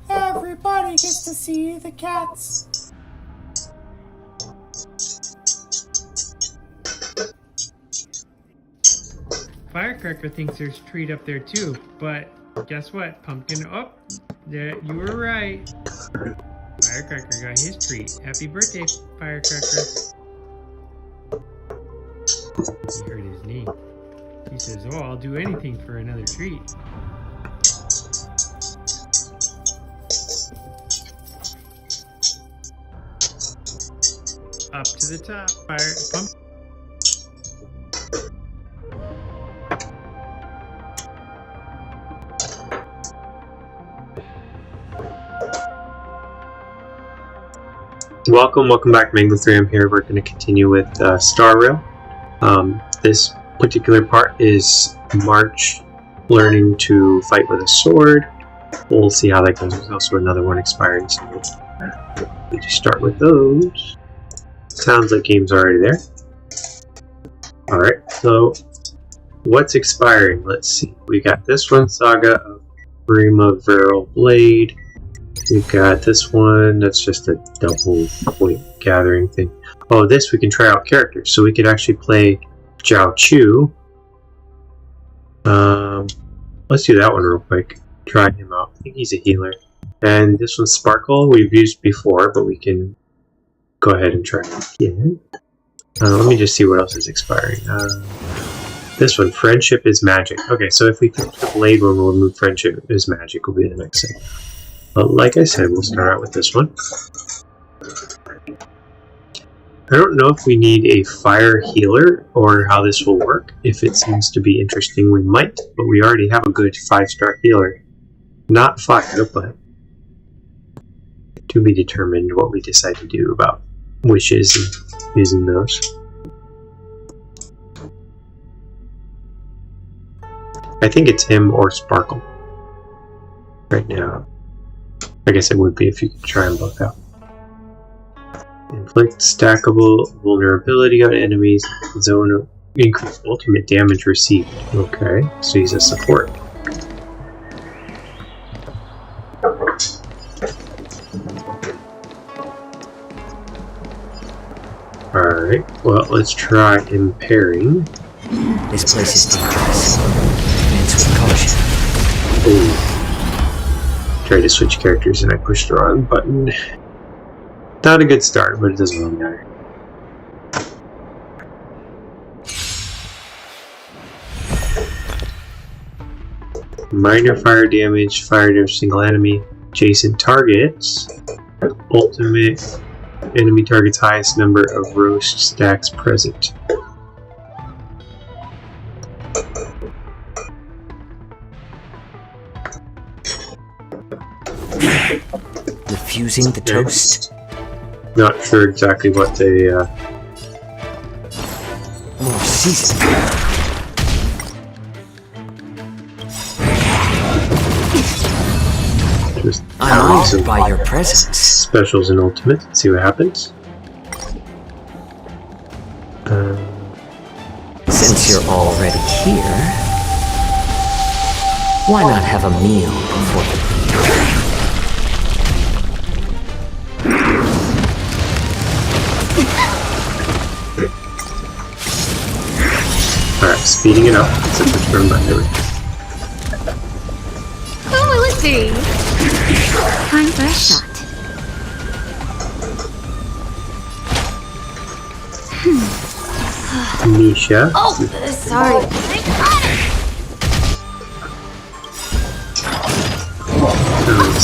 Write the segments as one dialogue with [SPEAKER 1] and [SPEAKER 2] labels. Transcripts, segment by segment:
[SPEAKER 1] Everybody gets to see the cats. Firecracker thinks there's a treat up there too, but guess what? Pumpkin, there, you were right. Firecracker got his treat. Happy birthday, Firecracker. He heard his name. He says, oh, I'll do anything for another treat. Up to the top, pumpkin.
[SPEAKER 2] Welcome back, Mango 3. I'm here. We're going to continue with Star Rail. This particular part is March learning to fight with a sword. We'll see how that goes. There's also another one expiring, so we just start with those. Sounds like game's already there. Alright, so what's expiring? Let's see. We got this one, Saga of Primavera Blade. We've got this one, that's just a double point gathering thing. Oh, this we can try out characters. So we could actually play Zhao Chu. Let's do that one real quick. Try him out. I think he's a healer. And this one's Sparkle, we've used before, but we can go ahead and try it again. Let me just see what else is expiring. This one, Friendship is Magic. Okay, so if we finish the Blade one, we'll move Friendship is Magic will be the next thing. But like I said, we'll start out with this one. I don't know if we need a fire healer or how this will work. If it seems to be interesting, we might, but we already have a good 5-star healer. Not fire, but to be determined what we decide to do about wishes and using those. I think it's him or Sparkle right now. I guess it would be if you could try them both out. Inflict stackable vulnerability on enemies. Zone increase ultimate damage received. Okay, so he's a support. Alright, well, let's try impairing.
[SPEAKER 3] This place is dangerous. It's with caution.
[SPEAKER 2] Ooh. Tried to switch characters and I pushed the wrong button. Not a good start, but it doesn't really matter. Minor fire damage single enemy, adjacent targets, ultimate enemy target's highest number of roast stacks present.
[SPEAKER 3] Refusing the toast?
[SPEAKER 2] Not sure exactly what they,
[SPEAKER 3] More season.
[SPEAKER 2] Just
[SPEAKER 3] I'm honored by your presence.
[SPEAKER 2] Specials and ultimate. Let's see what happens.
[SPEAKER 3] Since you're already here, why not have a meal before the
[SPEAKER 2] Alright, speeding it up. It's a push run button. There we go.
[SPEAKER 4] Who will it be? Time for a shot.
[SPEAKER 2] Misha.
[SPEAKER 4] Oh, sorry.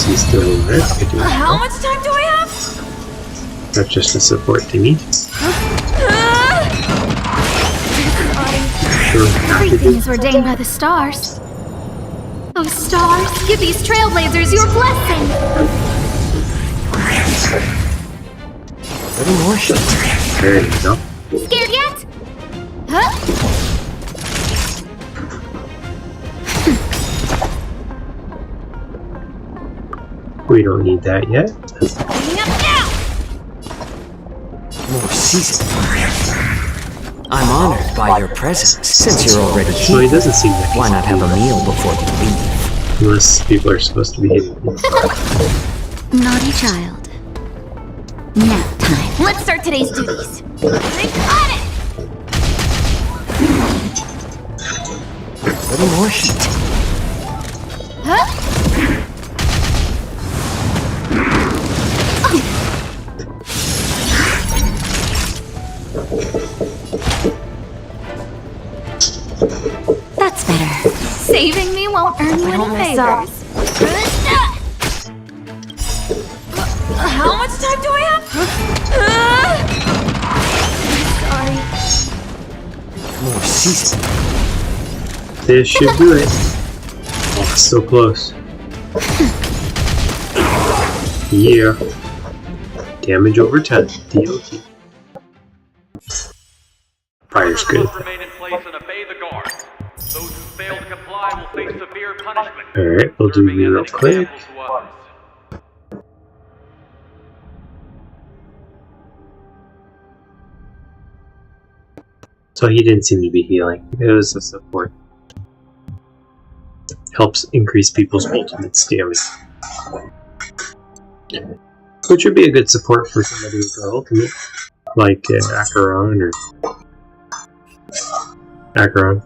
[SPEAKER 2] He's still in there.
[SPEAKER 4] How much time do I have?
[SPEAKER 2] That's just a support thingy.
[SPEAKER 4] Everything is ordained by the stars. Oh, stars, give these trailblazers your blessing.
[SPEAKER 3] little more shit?
[SPEAKER 2] There you go.
[SPEAKER 4] Scared yet? Huh?
[SPEAKER 2] We don't need that yet.
[SPEAKER 3] More season. I'm honored by your presence. Since you're already
[SPEAKER 2] So
[SPEAKER 3] here,
[SPEAKER 2] he doesn't seem that
[SPEAKER 3] why not have a meal before you leave?
[SPEAKER 2] Unless people are supposed to be hitting you.
[SPEAKER 4] Naughty child. Nap time. Let's start today's duties. I got it!
[SPEAKER 3] A little more heat.
[SPEAKER 4] Huh? That's better. Saving me won't earn you any favors. How much time do I have? Sorry.
[SPEAKER 3] More seasoning.
[SPEAKER 2] This should do it. Oh, so close. Yeah. Damage over 10. DOT. Fire's good.
[SPEAKER 5] Remain in place and obey the guard. Those who fail to comply will face severe punishment.
[SPEAKER 2] Alright, we'll do
[SPEAKER 5] Serving as
[SPEAKER 2] real
[SPEAKER 5] an
[SPEAKER 2] quick.
[SPEAKER 5] example to others.
[SPEAKER 2] So he didn't seem to be healing. It was a support. Helps increase people's ultimate stamina. Which would be a good support for somebody with the ultimate. Like Acheron or... Acheron.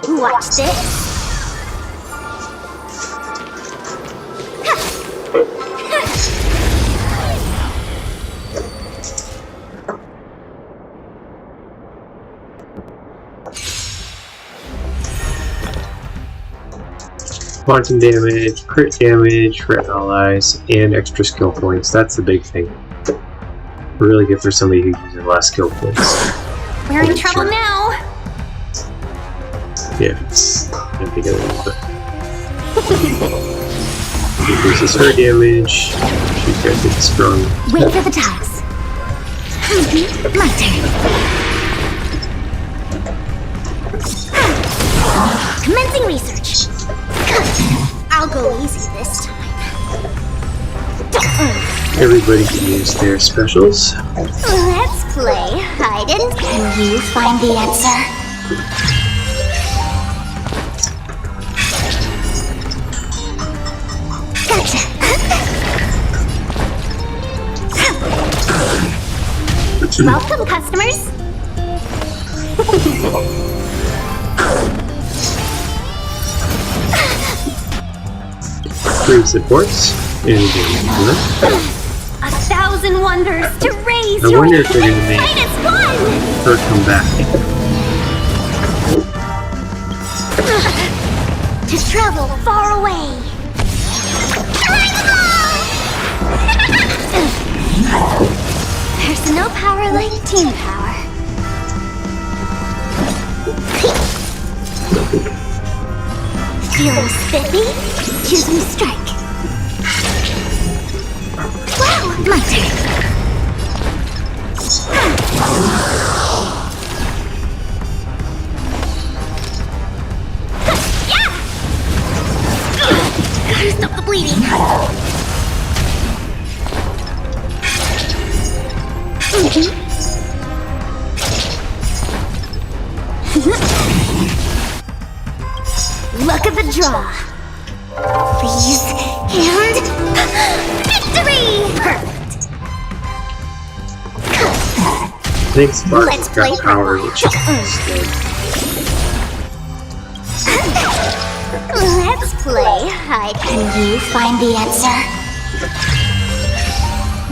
[SPEAKER 4] Watch this.
[SPEAKER 2] Quantum damage, crit damage for allies, and extra skill points. That's the big thing. Really good for somebody who uses less skill points.
[SPEAKER 4] We're in trouble now.
[SPEAKER 2] Yeah, it's gonna be good a little bit. Increases her damage. She's got good strong.
[SPEAKER 4] Wait for the tags. My turn. Commencing research. I'll go easy this time.
[SPEAKER 2] Everybody can use their specials.
[SPEAKER 4] Let's play hide and can you find the answer? Gotcha. Welcome, customers.
[SPEAKER 2] Free supports and damage.
[SPEAKER 4] 1,000 wonders to raise
[SPEAKER 2] I
[SPEAKER 4] your
[SPEAKER 2] wonder if they're gonna make
[SPEAKER 4] minus one.
[SPEAKER 2] her come back.
[SPEAKER 4] To travel far away. There's no power like team power. Feeling spiffy? Choose me strike. Wow, my turn. Yeah! Gotta stop the bleeding. Look at the draw. Please, and victory! Perfect.
[SPEAKER 2] I think Spark's
[SPEAKER 4] Let's play
[SPEAKER 2] got power,
[SPEAKER 4] for a
[SPEAKER 2] which
[SPEAKER 4] Let's play hide. Can you find the answer?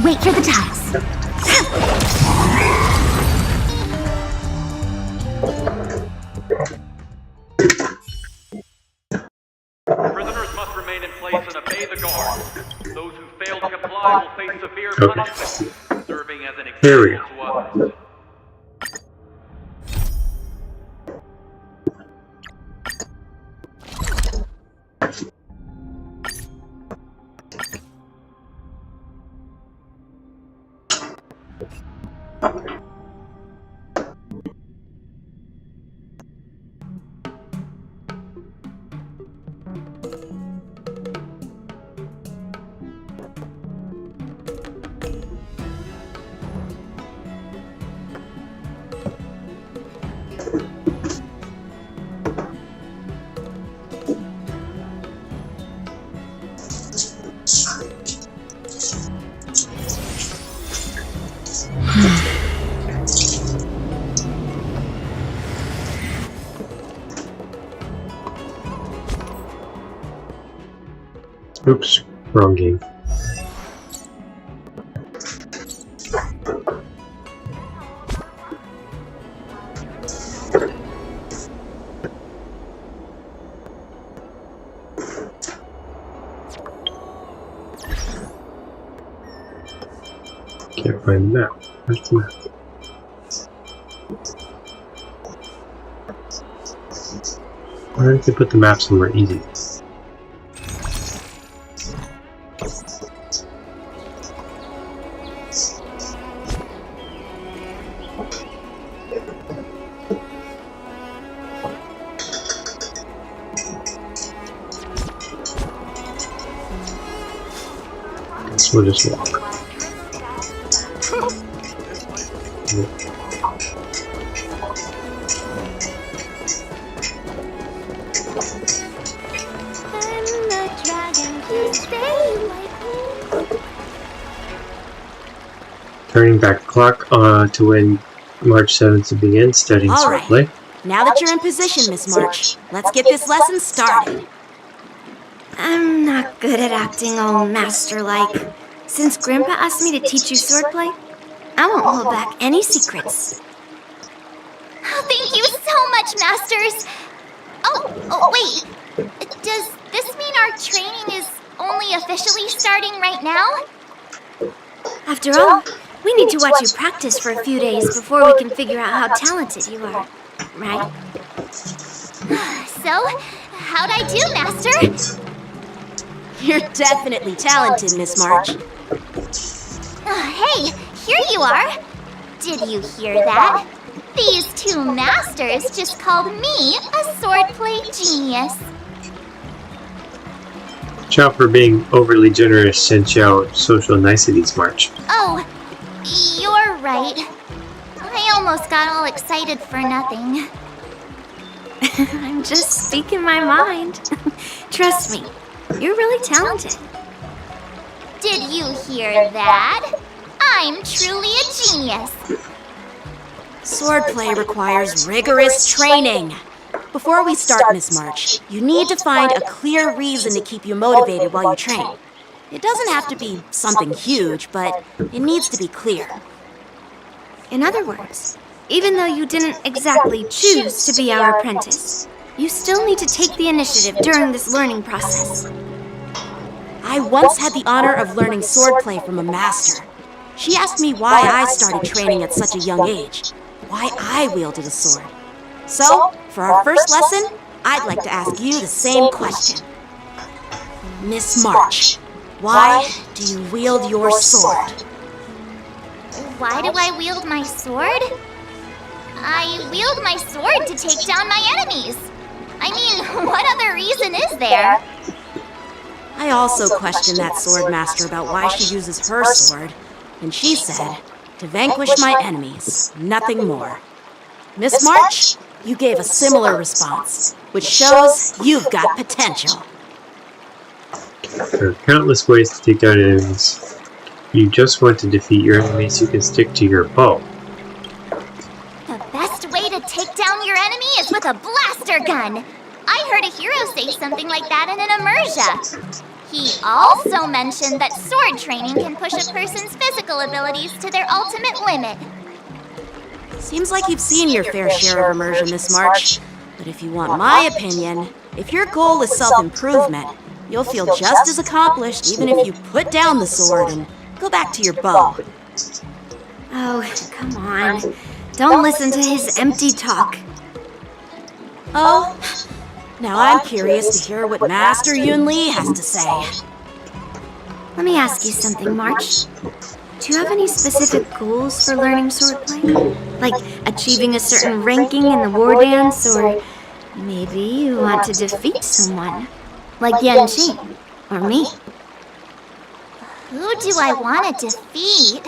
[SPEAKER 4] Wait for the task.
[SPEAKER 5] Prisoners must remain in place and obey the guard. Those who fail to comply will face severe punishment, serving as an
[SPEAKER 2] There we go.
[SPEAKER 5] to others.
[SPEAKER 2] Oops, wrong game. Can't find the map. Where's the map? Why don't they put the map somewhere easy? Guess we'll just walk. Turning back the clock to when March 7th to begin studying
[SPEAKER 6] All right.
[SPEAKER 2] Swordplay.
[SPEAKER 6] Now that you're in position, Miss March, let's get this lesson started.
[SPEAKER 4] I'm not good at acting all master-like. Since Grandpa asked me to teach you swordplay, I won't hold back any secrets.
[SPEAKER 7] Oh, thank you so much, Masters! Oh, wait. Does this mean our training is only officially starting right now?
[SPEAKER 4] After all, we need to watch you practice for a few days before we can figure out how talented you are, right?
[SPEAKER 7] So, how'd I do, Master?
[SPEAKER 6] You're definitely talented, Miss March.
[SPEAKER 7] Hey, here you are. Did you hear that? These two masters just called me a swordplay genius.
[SPEAKER 2] Watch out for being overly generous and show social niceties, March.
[SPEAKER 7] Oh, you're right. I almost got all excited for nothing.
[SPEAKER 4] I'm just speaking my mind. Trust me, you're really talented.
[SPEAKER 7] Did you hear that? I'm truly a genius.
[SPEAKER 6] Swordplay requires rigorous training. Before we start, Miss March, you need to find a clear reason to keep you motivated while you train. It doesn't have to be something huge, but it needs to be clear.
[SPEAKER 4] In other words, even though you didn't exactly choose to be our apprentice, you still need to take the initiative during this learning process.
[SPEAKER 6] I once had the honor of learning swordplay from a master. She asked me why I started training at such a young age, why I wielded a sword. So, for our first lesson, I'd like to ask you the same question. Miss March, why do you wield your sword?
[SPEAKER 7] Why do I wield my sword? I wield my sword to take down my enemies. I mean, what other reason is there?
[SPEAKER 6] I also questioned that sword master about why she uses her sword, and she said, to vanquish my enemies, nothing more. Miss March, you gave a similar response, which shows you've got potential.
[SPEAKER 2] There are countless ways to take down enemies. You just want to defeat your enemies, you can stick to your bow.
[SPEAKER 7] The best way to take down your enemy is with a blaster gun. I heard a hero say something like that in an immersia. He also mentioned that sword training can push a person's physical abilities to their ultimate limit.
[SPEAKER 6] Seems like you've seen your fair share of immersion, Miss March. But if you want my opinion, if your goal is self-improvement, you'll feel just as accomplished even if you put down the sword and go back to your bow.
[SPEAKER 4] Oh, come on. Don't listen to his empty talk.
[SPEAKER 6] Oh, now I'm curious to hear what Master Yunli has to say.
[SPEAKER 4] Let me ask you something, March. Do you have any specific goals for learning swordplay? Like achieving a certain ranking in the war dance, or maybe you want to defeat someone? Like Yan Qing, or me?
[SPEAKER 7] Who do I want to defeat?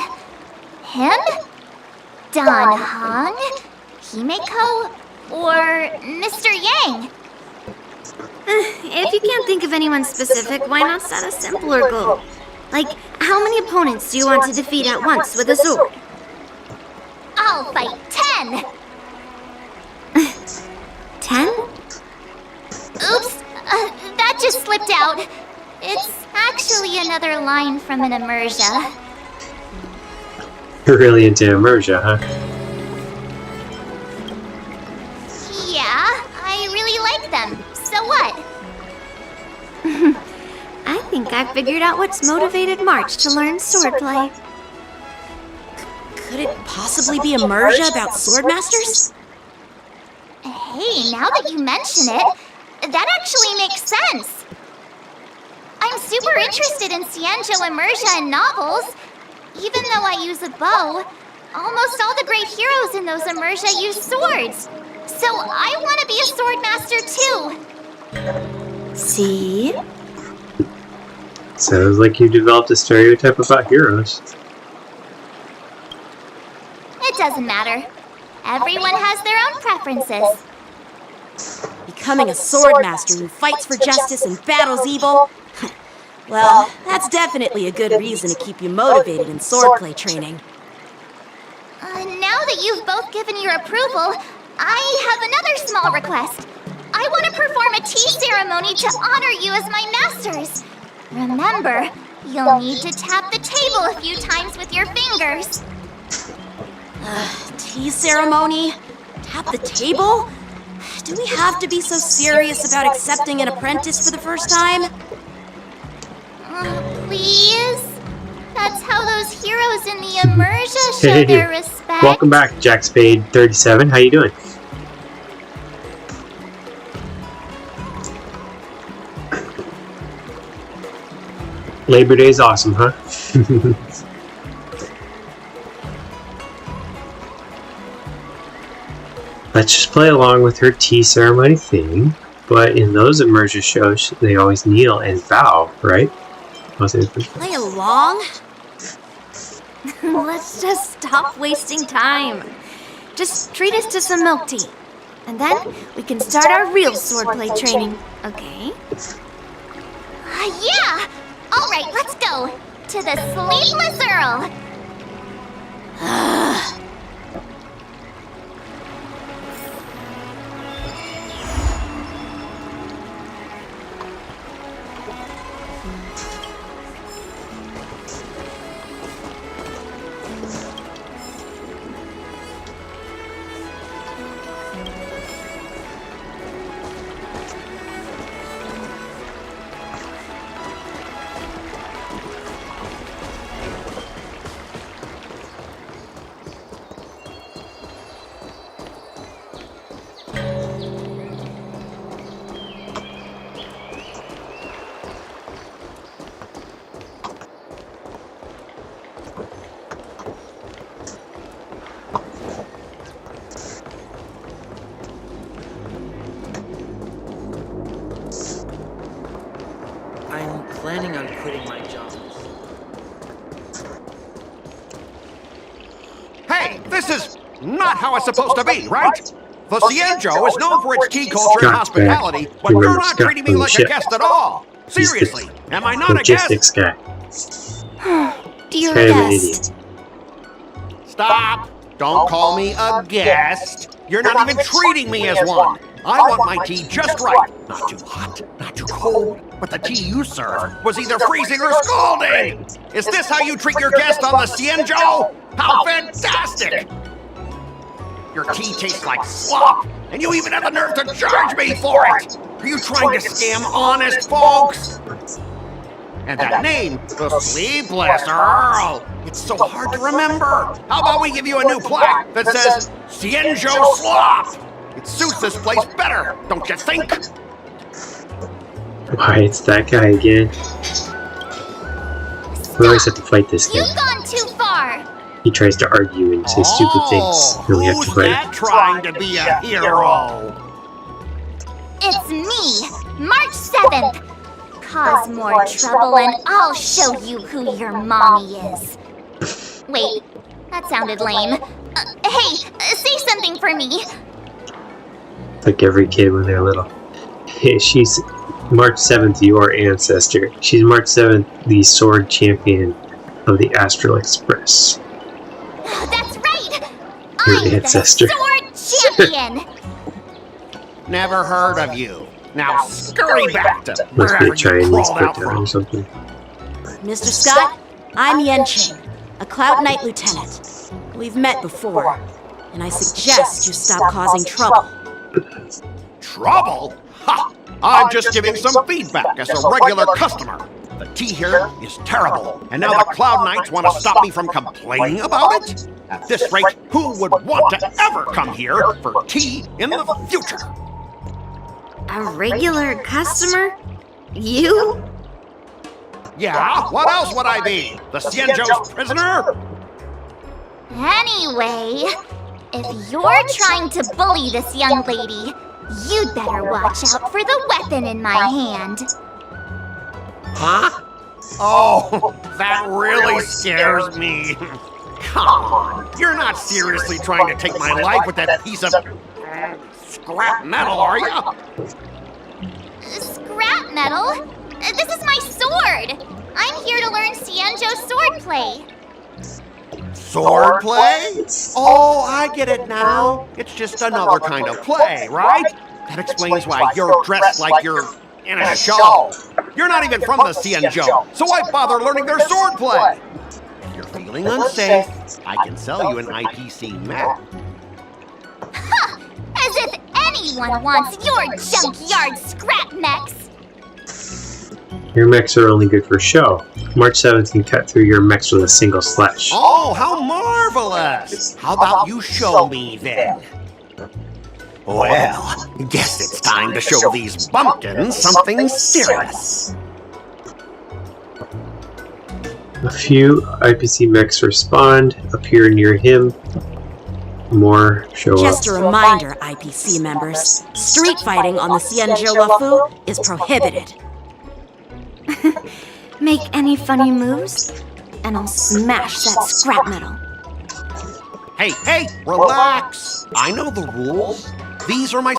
[SPEAKER 7] Him? Dan Heng? Himeko? Or Mr. Yang?
[SPEAKER 4] If you can't think of anyone specific, why not set a simpler goal? Like, how many opponents do you want to defeat at once with a sword?
[SPEAKER 7] I'll fight 10!
[SPEAKER 4] 10?
[SPEAKER 7] Oops, that just slipped out. It's actually another line from an immersia.
[SPEAKER 2] You're really into immersia, huh?
[SPEAKER 7] Yeah, I really like them. So what?
[SPEAKER 4] I think I figured out what's motivated March to learn swordplay.
[SPEAKER 6] Could it possibly be immersia about swordmasters?
[SPEAKER 7] Hey, now that you mention it, that actually makes sense. I'm super interested in Xianzhou immersia and novels. Even though I use a bow, almost all the great heroes in those immersia use swords. So I want to be a swordmaster too.
[SPEAKER 4] See?
[SPEAKER 2] Sounds like you developed a stereotype about heroes.
[SPEAKER 7] It doesn't matter. Everyone has their own preferences.
[SPEAKER 6] Becoming a swordmaster who fights for justice and battles evil? Well, that's definitely a good reason to keep you motivated in swordplay training.
[SPEAKER 7] Now that you've both given your approval, I have another small request. I want to perform a tea ceremony to honor you as my masters. Remember, you'll need to tap the table a few times with your fingers.
[SPEAKER 6] Tea ceremony? Tap the table? Do we have to be so serious about accepting an apprentice for the first time?
[SPEAKER 7] Please? That's how those heroes in the immersia show their respect.
[SPEAKER 2] Welcome back, Jack Spade 37. How you doing? Labor Day's awesome, huh? Let's just play along with her tea ceremony thing. But in those immersion shows, they always kneel and bow, right?
[SPEAKER 6] Play along?
[SPEAKER 4] Let's just stop wasting time. Just treat us to some milk tea. And then we can start our real swordplay training, okay?
[SPEAKER 7] Yeah! Alright, let's go! To the Sleepless Earl!
[SPEAKER 8] I'm planning on quitting my job.
[SPEAKER 9] Hey, this is not how it's supposed to be, right? The Xianzhou is known for its tea culture and hospitality, but you're not treating me like a guest at all. Seriously, am I not a
[SPEAKER 2] Logistics
[SPEAKER 9] guest?
[SPEAKER 2] guy.
[SPEAKER 4] Dear
[SPEAKER 2] Kind of an
[SPEAKER 4] guest.
[SPEAKER 2] idiot.
[SPEAKER 9] Stop! Don't call me a guest. You're not even treating me as one. I want my tea just right. Not too hot, not too cold. But the tea you serve was either freezing or scalding. Is this how you treat your guest on the Xianzhou? How fantastic! Your tea tastes like slop, and you even have the nerve to charge me for it! Are you trying to scam honest folks? And that name, the Sleepless Earl, it's so hard to remember. How about we give you a new plaque that says Cienjo Slop? It suits this place better, don't you think?
[SPEAKER 2] Why, it's that guy again. We always have to fight this guy.
[SPEAKER 7] You've gone too far.
[SPEAKER 2] He tries to argue and say stupid things, and we have to
[SPEAKER 9] who's
[SPEAKER 2] fight.
[SPEAKER 9] that trying to be a hero?
[SPEAKER 7] It's me, March 7th. Cause more trouble and I'll show you who your mommy is. Wait, that sounded lame. Hey, say something for me.
[SPEAKER 2] Like every kid when they're little. Hey, she's March 7th, your ancestor. She's March 7th, the sword champion of the Astral Express.
[SPEAKER 7] That's right!
[SPEAKER 2] Your
[SPEAKER 7] I'm
[SPEAKER 2] ancestor.
[SPEAKER 7] the sword champion!
[SPEAKER 9] Never heard of you. Now scurry back to
[SPEAKER 2] Must be
[SPEAKER 9] wherever
[SPEAKER 2] a
[SPEAKER 9] you
[SPEAKER 2] Chinese
[SPEAKER 9] crawled out
[SPEAKER 2] put down or
[SPEAKER 9] from.
[SPEAKER 2] something.
[SPEAKER 6] Mr. Scott, I'm Yen Ching, a Cloud Knight lieutenant. We've met before, and I suggest you stop causing trouble.
[SPEAKER 9] Trouble? Ha! I'm just giving some feedback as a regular customer. The tea here is terrible, and now the Cloud Knights want to stop me from complaining about it? At this rate, who would want to ever come here for tea in the future?
[SPEAKER 4] A regular customer? You?
[SPEAKER 9] Yeah, what else would I be? The Cienjo's prisoner?
[SPEAKER 7] Anyway, if you're trying to bully this young lady, you'd better watch out for the weapon in my hand.
[SPEAKER 9] Huh? Oh, that really scares me. Come on, you're not seriously trying to take my life with that piece of scrap metal, are you?
[SPEAKER 7] Scrap metal? This is my sword! I'm here to learn Cienjo swordplay.
[SPEAKER 9] Swordplay? Oh, I get it now. It's just another kind of play, right? That explains why you're dressed like you're in a show. You're not even from the Cienjo, so why bother learning their swordplay? If you're feeling unsafe, I can sell you an IPC map.
[SPEAKER 7] Ha! As if anyone wants your junkyard scrap mechs!
[SPEAKER 2] Your mechs are only good for show. March 7th can cut through your mechs with a single slash.
[SPEAKER 9] Oh, how marvelous! How about you show me then? Well, guess it's time to show these bumpkins something serious.
[SPEAKER 2] A few IPC mechs respond, appear near him. More show up.
[SPEAKER 6] Just a reminder, IPC members, street fighting on the Cienjo Wafu is prohibited.
[SPEAKER 4] Make any funny moves, and I'll smash that scrap metal.
[SPEAKER 9] Hey, relax! I know the rules. These are my